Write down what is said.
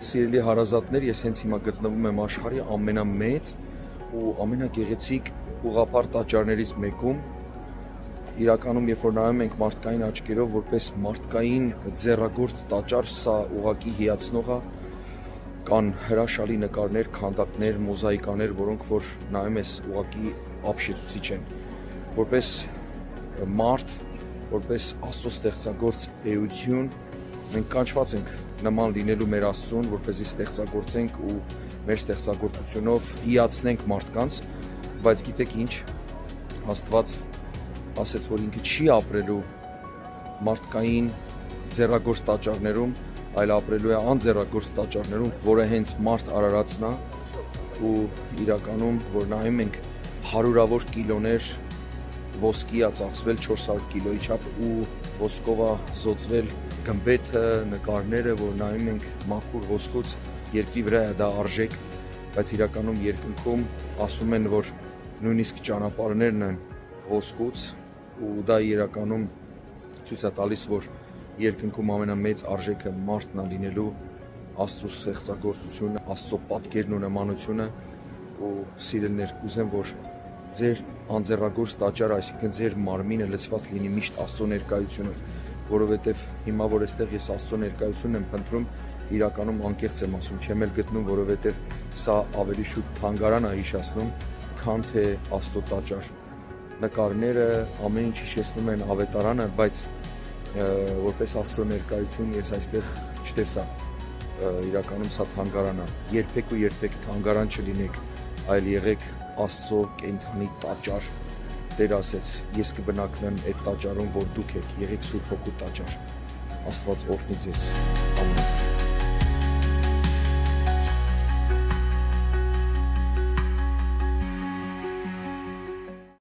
Սիրելի հարազատներ, ես հենց հիմա գտնվում եմ աշխարհի ամենամեծ ու ամենագեղեցիկ ուղղափառ տաճարներից մեկում։ Իրականում, երբ որ նայում ենք մարդկային աչքերով, որպես մարդկային ձեռագործ տաճար, սա ուղղակի հիացնող է։ Կան հրաշալի նկարներ, քանդակներ, մոզաիկաներ, որոնք որ նայում ես ուղղակի ապշեցուցիչ են։ Որպես մարդ, որպես Աստծո ստեղծագործ էություն, մենք կանչված ենք նման լինելու մեր Աստծուն, որպեսզի ստեղծագործենք ու մեր ստեղծագործությունով հիացնենք մարդկանց, բայց գիտեք ինչ, Աստված ասեց, որ ինքը չի ապրելու մարդկային ձեռագործ տաճարներում, այլ ապրելու է անձեռագործ տաճարներում, որը հենց մարդ արարածն է, ու իրականում, որ նայում ենք հարյուրավոր կիլոներ ոսկի է ծախսվել 400 կիլոյի չափ ու ոսկով է զոծվել գմբեթը, նկարները, որ նայում ենք մաքուր ոսկուց, երկրի վրա է դա արժեք, բայց իրականում երկնքում ասում են, որ նույնիսկ ճանապարհներն են ոսկուց, ու դա իրականում ցույց է տալիս, որ երկնքում ամենամեծ արժեքը մարդն է լինելու, Աստծո ստեղծագործությունը, Աստծո պատկերն ու նմանությունը, ու սիրելիներ, կուզեմ, որ ձեր անձեռագործ տաճարը, այսինքն ձեր մարմինը լցված լինի միշտ Աստծո ներկայությունով, որովհետև հիմա որ այստեղ ես Աստծո ներկայությունն եմ փնտրում, իրականում անկեղծ եմ ասում, չեմ էլ գտնում, որովհետև սա ավելի շուտ թանգարան է հիշեցնում, քան թե Աստծո տաճար։ Նկարները ամեն ինչ հիշեցնում են ավետարանը, բայց որպես Աստծո ներկայություն ես այստեղ չտեսա։ Իրականում սա թանգարան է։ Երբեք ու երբեք թանգարան չլինեք, այլ եղեք Աստծո կենդանի տաճար։ Տեր ասեց, ես կբնակվեմ այդ տաճարում, որ դուք եք, եղեք Սուրբ Հոգու տաճար։ Աստված օրհնի ձեզ։ Ամեն։